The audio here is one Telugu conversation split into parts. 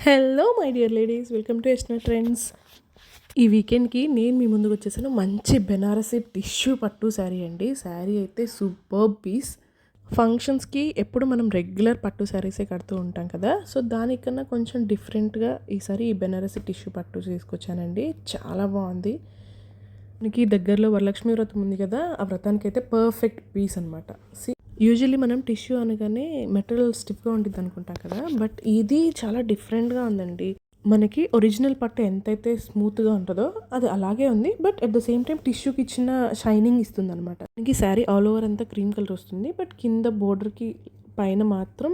Hello my dear ladies, welcome to Yashna trends. ఈ వీకెండ్కి నేను మీ ముందుకు వచ్చేసాను. మంచి బెనారసీ టిష్యూ పట్టు శారీ అండి. శారీ అయితే సూపర్బ్ పీస్. ఫంక్షన్స్కి ఎప్పుడు మనం రెగ్యులర్ పట్టు శారీసే కడుతూ ఉంటాం కదా, సో దానికన్నా కొంచెం డిఫరెంట్గా ఈసారి ఈ బెనారసీ టిష్యూ పట్టు తీసుకొచ్చానండి. చాలా బాగుంది. మనకి దగ్గరలో వరలక్ష్మి వ్రతం ఉంది కదా, ఆ వ్రతానికి అయితే పర్ఫెక్ట్ పీస్ అనమాట. యూజువల్లీ మనం టిష్యూ అనగానే మెటీరియల్ స్టిఫ్గా ఉంటుంది అనుకుంటాం కదా, బట్ ఇది చాలా డిఫరెంట్గా ఉందండి. మనకి ఒరిజినల్ పట్టు ఎంతైతే స్మూత్గా ఉంటుందో అది అలాగే ఉంది, but at the same time టిష్యూకి ఇచ్చిన షైనింగ్ ఇస్తుంది అనమాట. మనకి శారీ ఆల్ ఓవర్ అంతా క్రీమ్ కలర్ వస్తుంది, బట్ కింద బోర్డర్కి పైన మాత్రం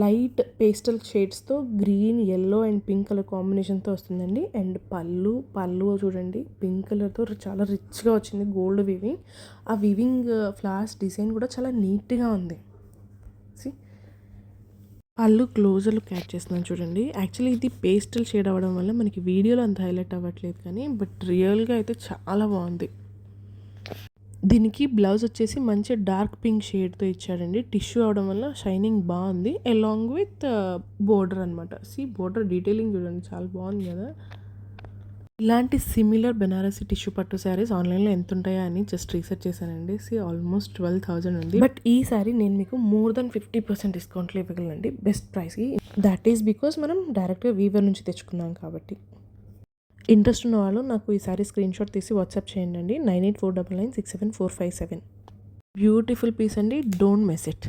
లైట్ పేస్టల్ షేడ్స్తో green, yellow and pink colour కాంబినేషన్తో వస్తుందండి. అండ్ పళ్ళు చూడండి, పింక్ కలర్తో చాలా రిచ్గా వచ్చింది, గోల్డ్ వీవింగ్. ఆ వీవింగ్ ఫ్లవర్స్ డిజైన్ కూడా చాలా నీట్గా ఉంది. పళ్ళు క్లోజర్ లుక్ యాడ్ చేస్తున్నాను చూడండి. యాక్చువల్లీ ఇది పేస్టల్ షేడ్ అవ్వడం వల్ల మనకి వీడియోలో అంత హైలైట్ అవ్వట్లేదు, కానీ బట్ రియల్గా అయితే చాలా బాగుంది. దీనికి బ్లౌజ్ వచ్చేసి మంచి డార్క్ పింక్ షేడ్తో ఇచ్చాడండి. టిష్యూ అవడం వల్ల షైనింగ్ బాగుంది, అలాంగ్ విత్ బోర్డర్ అనమాట. బోర్డర్ డీటెయిలింగ్ చూడండి, చాలా బాగుంది కదా. ఇలాంటి సిమిలర్ బెనారసీ టిష్యూ పట్టు శారీస్ ఆన్లైన్లో ఎంత ఉంటాయా అని జస్ట్ రీసెర్చ్ చేశానండి. ఆల్మోస్ట్ 12,000 ఉంది. బట్ ఈ శారీ నేను మీకు మోర్ దెన్ 50% డిస్కౌంట్లో ఇవ్వగలండి బెస్ట్ ప్రైస్కి. దట్ ఈస్ బికాస్ మనం డైరెక్ట్గా వీవర్ నుంచి తెచ్చుకున్నాం కాబట్టి. ఇంట్రెస్ట్ ఉన్న వాళ్ళు నాకు ఈ సారీ స్క్రీన్ షాట్ తీసి వాట్సాప్ చేయండి. 9849967457. బ్యూటిఫుల్ పీస్ అండి, డోంట్ మిస్ ఇట్.